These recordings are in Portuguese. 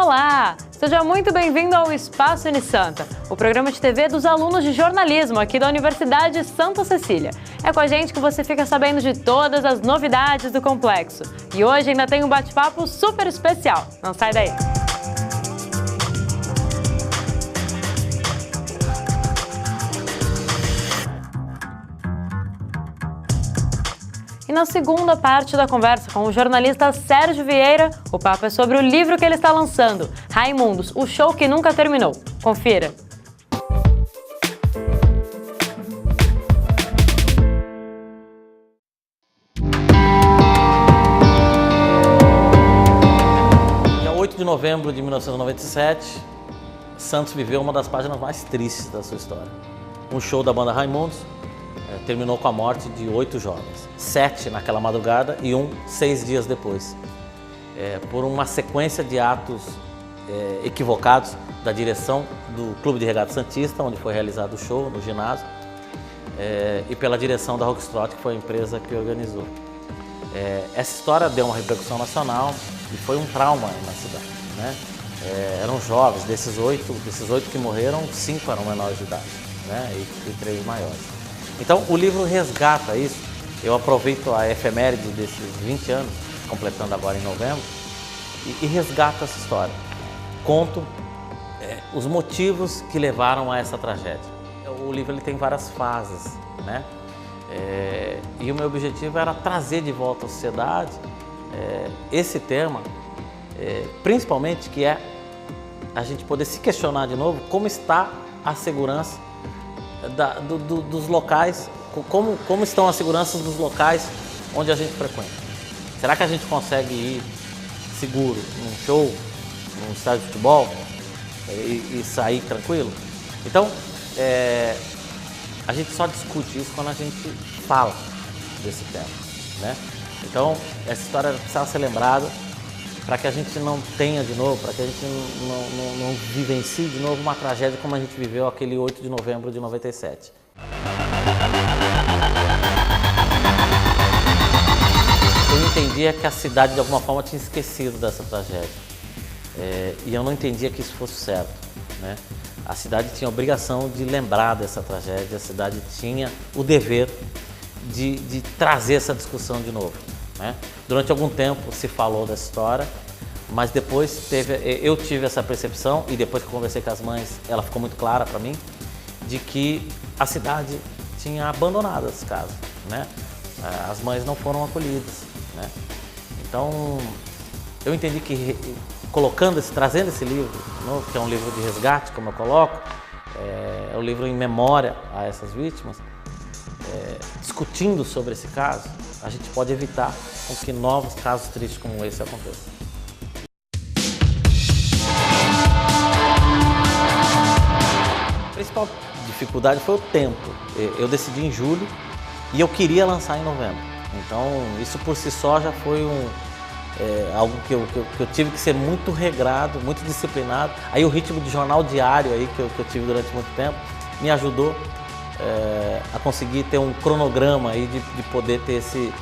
Olá! Seja muito bem-vindo ao Espaço Unisanta, o programa de TV dos alunos de jornalismo aqui da Universidade Santa Cecília. É com a gente que você fica sabendo de todas as novidades do complexo. E hoje ainda tem um bate-papo super especial. Não sai daí! E na segunda parte da conversa com o jornalista Sérgio Vieira, o papo é sobre o livro que ele está lançando, Raimundos, o show que nunca terminou. Confira! Dia 8 de novembro de 1997, Santos viveu uma das páginas mais tristes da sua história. Um show da banda Raimundos terminou com a morte de 8 jovens, 7 naquela madrugada e 6 dias depois, por uma sequência de atos equivocados da direção do Clube de Regatas Santista, onde foi realizado o show, no ginásio, e pela direção da Rockstrot, que foi a empresa que organizou. Essa história deu uma repercussão nacional e foi um trauma na cidade, né? Eram jovens, desses 8 que morreram, 5 eram menores de idade, né? e 3 maiores. Então, o livro resgata isso. Eu aproveito a efeméride desses 20 anos, completando agora em novembro, e resgato essa história. Conto os motivos que levaram a essa tragédia. O livro ele tem várias fases, né? E o meu objetivo era trazer de volta à sociedade esse tema, principalmente que é a gente poder se questionar de novo como está a segurança dos locais, como estão as seguranças dos locais onde a gente frequenta. Será que a gente consegue ir seguro num show, num estádio de futebol e sair tranquilo? Então, a gente só discute isso quando a gente fala desse tema, né? Então, essa história precisa ser lembrada para que a gente não tenha de novo, para que a gente não vivencie de novo uma tragédia como a gente viveu aquele 8 de novembro de 97. Eu entendia que a cidade de alguma forma tinha esquecido dessa tragédia, e eu não entendia que isso fosse certo, né? A cidade tinha a obrigação de lembrar dessa tragédia, a cidade tinha o dever de trazer essa discussão de novo, né? Durante algum tempo se falou dessa história, mas depois eu tive essa percepção, e depois que eu conversei com as mães, ela ficou muito clara para mim, de que a cidade tinha abandonado esse caso, né? As mães não foram acolhidas, né? Então, eu entendi que trazendo esse livro, que é um livro de resgate, como eu coloco, é um livro em memória a essas vítimas, discutindo sobre esse caso, a gente pode evitar com que novos casos tristes como esse aconteçam. A principal dificuldade foi o tempo. Eu decidi em julho e eu queria lançar em novembro. Então, isso por si só já foi algo que eu tive que ser muito regrado, muito disciplinado. Aí o ritmo de jornal diário aí que eu tive durante muito tempo me ajudou a conseguir ter um cronograma aí de poder ter esse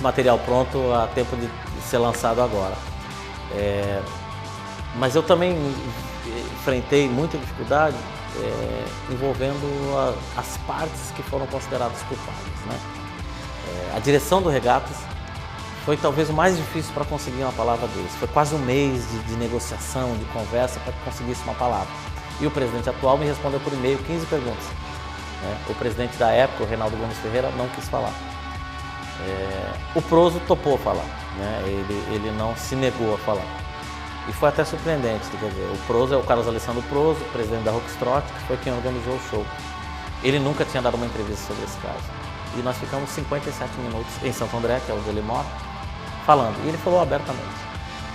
material pronto a tempo de ser lançado agora. Mas eu também enfrentei muita dificuldade envolvendo as partes que foram consideradas culpadas, né? A direção do Regatas foi talvez o mais difícil para conseguir uma palavra deles. Foi quase um mês de negociação, de conversa para que conseguisse uma palavra. E o presidente atual me respondeu por e-mail 15 perguntas. O presidente da época, o Reinaldo Gomes Ferreira, não quis falar. O Proso topou falar, né? Ele não se negou a falar. E foi até surpreendente, quer dizer, o Proso é o Carlos Alessandro Proso, presidente da Rockstrot, que foi quem organizou o show. Ele nunca tinha dado uma entrevista sobre esse caso. E nós ficamos 57 minutos em Santo André, que é onde ele mora, falando. E ele falou abertamente,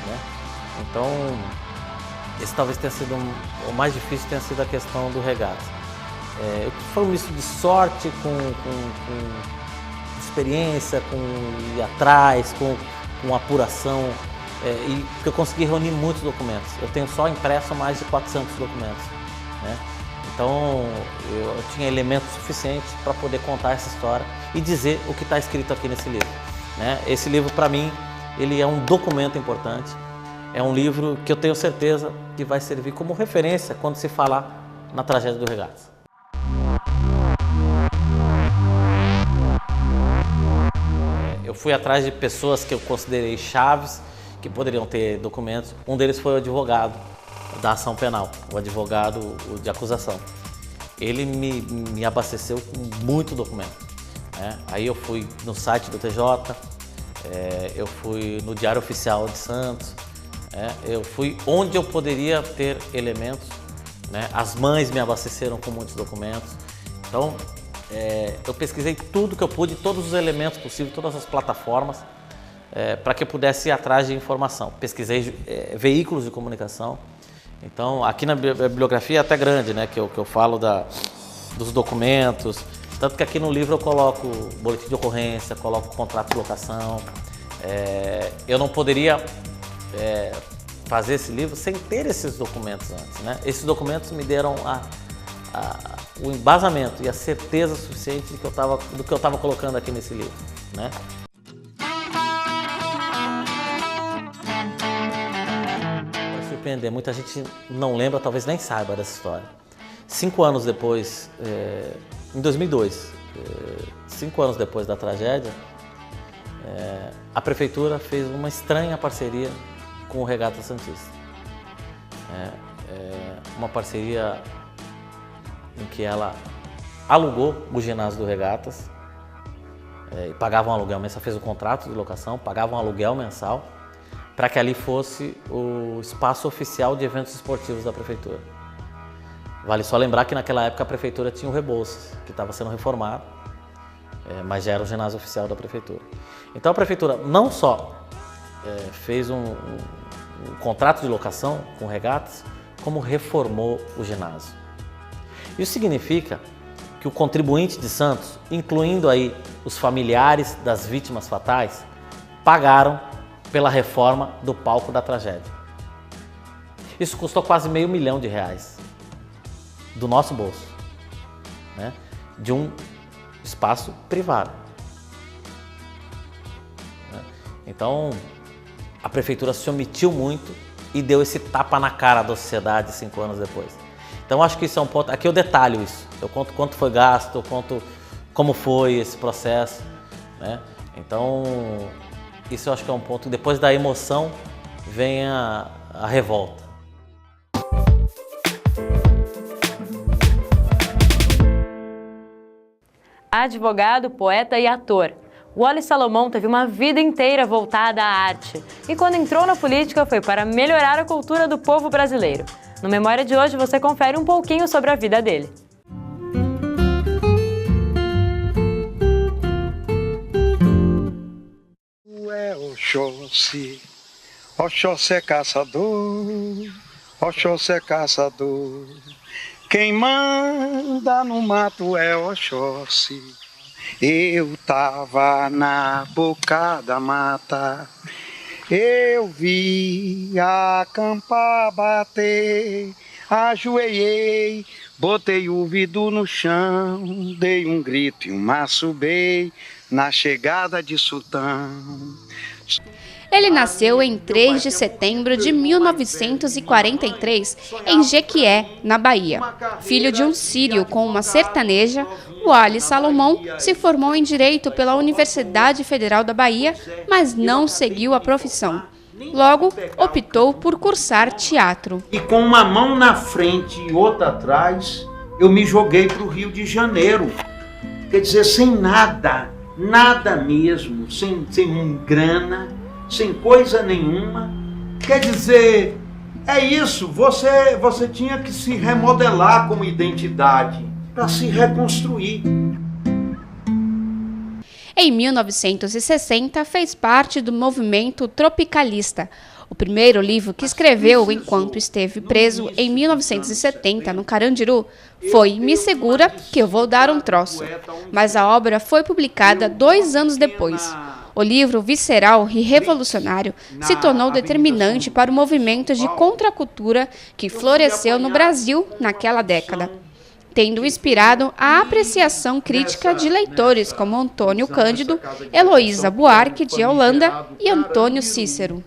né? Então, esse talvez tenha sido o mais difícil, tenha sido a questão do Regatas. Foi um misto de sorte com experiência, com ir atrás, com apuração, e que eu consegui reunir muitos documentos. Eu tenho só impresso mais de 400 documentos, né? Então, eu tinha elementos suficientes para poder contar essa história e dizer o que está escrito aqui nesse livro, né? Esse livro, para mim, ele é um documento importante. é um livro que eu tenho certeza que vai servir como referência quando se falar na tragédia do Regatas. Eu fui atrás de pessoas que eu considerei chaves, que poderiam ter documentos. Um deles foi o advogado da ação penal, o advogado de acusação. Ele me abasteceu com muito documento. Aí eu fui no site do TJ, eu fui no Diário Oficial de Santos, eu fui onde eu poderia ter elementos. As mães me abasteceram com muitos documentos. Então, eu pesquisei tudo que eu pude, todos os elementos possíveis, todas as plataformas, para que eu pudesse ir atrás de informação. Pesquisei veículos de comunicação. Então, aqui na bibliografia é até grande, que eu falo dos documentos. Tanto que aqui no livro eu coloco boletim de ocorrência, coloco contrato de locação. Eu não poderia fazer esse livro sem ter esses documentos antes. Esses documentos me deram o embasamento e a certeza suficiente do que eu estava colocando aqui nesse livro. Vai surpreender, muita gente não lembra, talvez nem saiba dessa história. 5 anos depois, em 2002, 5 anos depois da tragédia, a prefeitura fez uma estranha parceria com o Regatas Santista. Uma parceria em que ela alugou o ginásio do Regatas, e pagava um aluguel mensal, fez um contrato de locação, pagava um aluguel mensal, para que ali fosse o espaço oficial de eventos esportivos da prefeitura. Vale só lembrar que naquela época a prefeitura tinha o Rebouças, que estava sendo reformado, mas já era o ginásio oficial da prefeitura. Então a prefeitura não só fez um contrato de locação com o Regatas, como reformou o ginásio. Isso significa que o contribuinte de Santos, incluindo aí os familiares das vítimas fatais, pagaram pela reforma do palco da tragédia. Isso custou quase R$500 milhão do nosso bolso, de um espaço privado. Então, a prefeitura se omitiu muito e deu esse tapa na cara da sociedade 5 anos depois. Então, acho que isso é um ponto. Aqui eu detalho isso. Eu conto quanto foi gasto, eu conto como foi esse processo. Então, isso eu acho que é um ponto. Depois da emoção, vem a revolta. Advogado, poeta e ator. Wally Salomão teve uma vida inteira voltada à arte e quando entrou na política foi para melhorar a cultura do povo brasileiro. No Memória de hoje você confere um pouquinho sobre a vida dele. Oxóssi, Oxóssi é caçador, Oxóssi é caçador. Quem manda no mato é Oxóssi. Eu tava na boca da mata, eu vi a campa bater, ajoelhei, botei o vidro no chão, dei um grito e um assobei na chegada de Sultão. Ele nasceu em 3 de setembro de 1943, em Jequié, na Bahia. Filho de um sírio com uma sertaneja, Wally Salomão se formou em Direito pela Universidade Federal da Bahia, mas não seguiu a profissão. Logo, optou por cursar teatro. E com uma mão na frente e outra atrás, eu me joguei para o Rio de Janeiro. Quer dizer, sem nada, nada mesmo, sem grana, sem coisa nenhuma. Quer dizer, é isso, você tinha que se remodelar como identidade para se reconstruir. Em 1960, fez parte do movimento tropicalista. O primeiro livro que escreveu enquanto esteve preso em 1970 no Carandiru foi Me Segura, que eu vou dar um troço. Mas a obra foi publicada 2 anos depois. O livro visceral e revolucionário se tornou determinante para o movimento de contracultura que floresceu no Brasil naquela década, tendo inspirado a apreciação crítica de leitores como Antônio Cândido, Heloísa Buarque de Holanda e Antônio Cícero.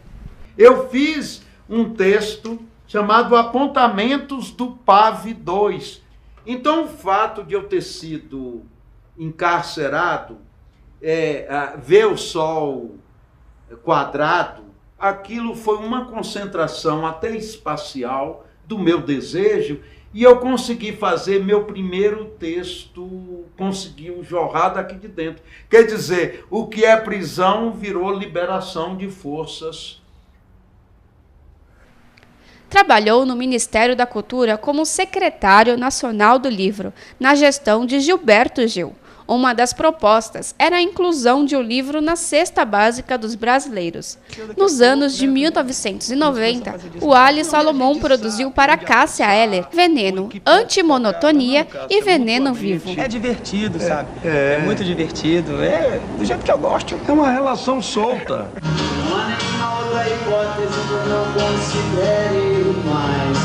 Eu fiz um texto chamado Apontamentos do PAV 2. Então, o fato de eu ter sido encarcerado, ver o sol quadrado, aquilo foi uma concentração até espacial do meu desejo, e eu consegui fazer meu primeiro texto, conseguiu jorrar daqui de dentro. Quer dizer, o que é prisão virou liberação de forças. Trabalhou no Ministério da Cultura como secretário nacional do livro, na gestão de Gilberto Gil. Uma das propostas era a inclusão de um livro na cesta básica dos brasileiros. Nos anos de 1990, o Ali Salomão produziu para Cássia Eller Veneno, Antimonotonia e Veneno Vivo. É divertido, sabe? É muito divertido. É do jeito que eu gosto. É uma relação solta. Um animal da hipótese que eu não considere mais.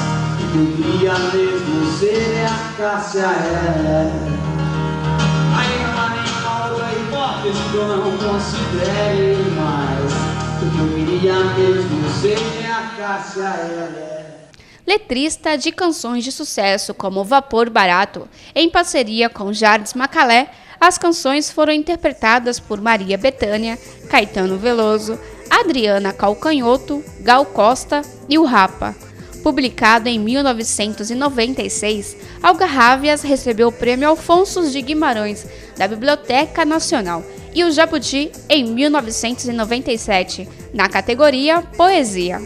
Eu queria mesmo ser a Cássia Eller. Um animal da hipótese que eu não considere mais. Eu queria mesmo ser a Cássia Eller. Letrista de canções de sucesso como Vapor Barato, em parceria com Jardim Macalé, as canções foram interpretadas por Maria Bethânia, Caetano Veloso, Adriana Calcanhoto, Gal Costa e o Rapa. Publicado em 1996, Algarrávias recebeu o Prêmio Alfonso de Guimarães, da Biblioteca Nacional, e o Jabuti em 1997, na categoria Poesia.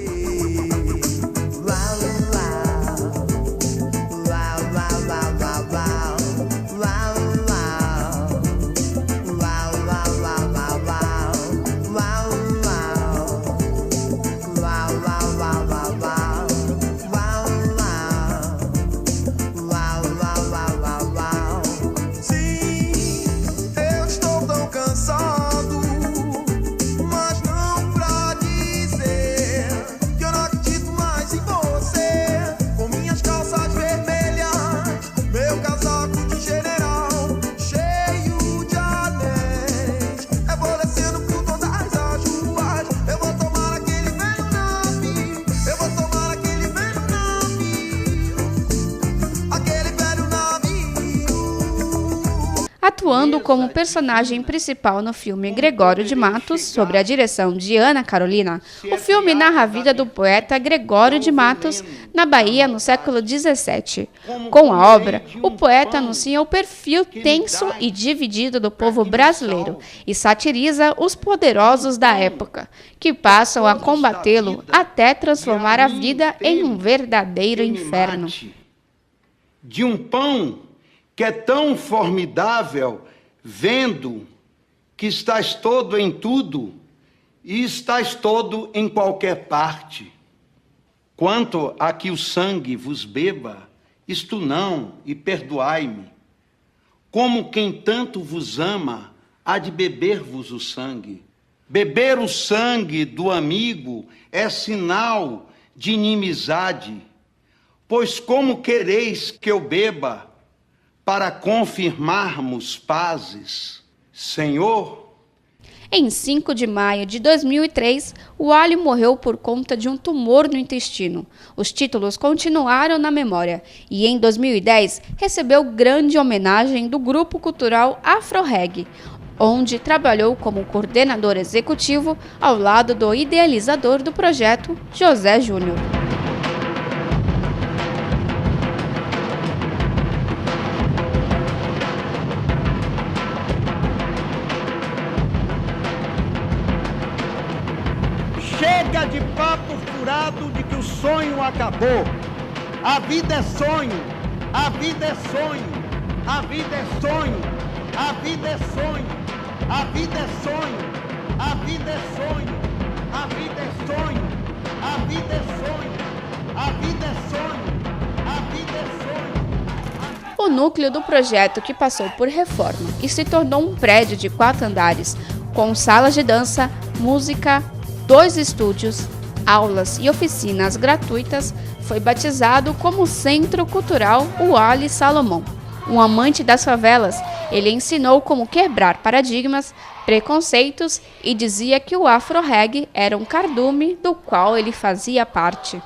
Atuando como personagem principal no filme Gregório de Matos, sob a direção de Ana Carolina, o filme narra a vida do poeta Gregório de Matos na Bahia no século XVII. Com a obra, o poeta anuncia o perfil tenso e dividido do povo brasileiro e satiriza os poderosos da época, que passam a combatê-lo até transformar a vida em um verdadeiro inferno. De um pão que é tão formidável, vendo que estás todo em tudo e estás todo em qualquer parte. Quanto a que o sangue vos beba, isto não, e perdoai-me. Como quem tanto vos ama, há de beber-vos o sangue. Beber o sangue do amigo é sinal de inimizade, pois como quereis que eu beba, para confirmarmos pazes, Senhor? Em 5 de maio de 2003, o Ali morreu por conta de um tumor no intestino. Os títulos continuaram na memória e, em 2010, recebeu grande homenagem do grupo cultural Afro-Reg, onde trabalhou como coordenador executivo ao lado do idealizador do projeto, José Júnior. Chega de papo furado de que o sonho acabou. A vida é sonho, a vida é sonho, a vida é sonho, a vida é sonho, a vida é sonho, a vida é sonho, a vida é sonho, a vida é sonho, a vida é sonho, a vida é sonho. O núcleo do projeto, que passou por reforma e se tornou um prédio de 4 andares, com salas de dança, música, 2 estúdios, aulas e oficinas gratuitas, foi batizado como Centro Cultural Ali Salomão. Um amante das favelas, Ele ensinou como quebrar paradigmas, preconceitos e dizia que o Afro-Reggae era um cardume do qual ele fazia parte.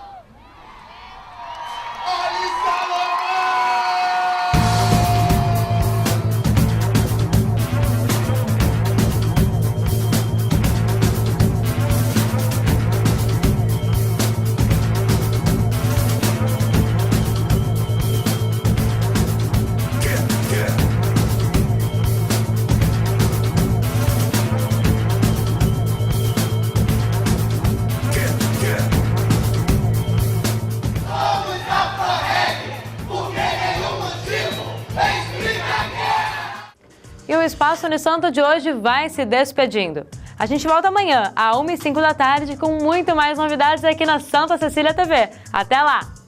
E o Espaço Unisanta de hoje vai se despedindo. A gente volta amanhã, às 1h05 da tarde, com muito mais novidades aqui na Santa Cecília TV. Até lá!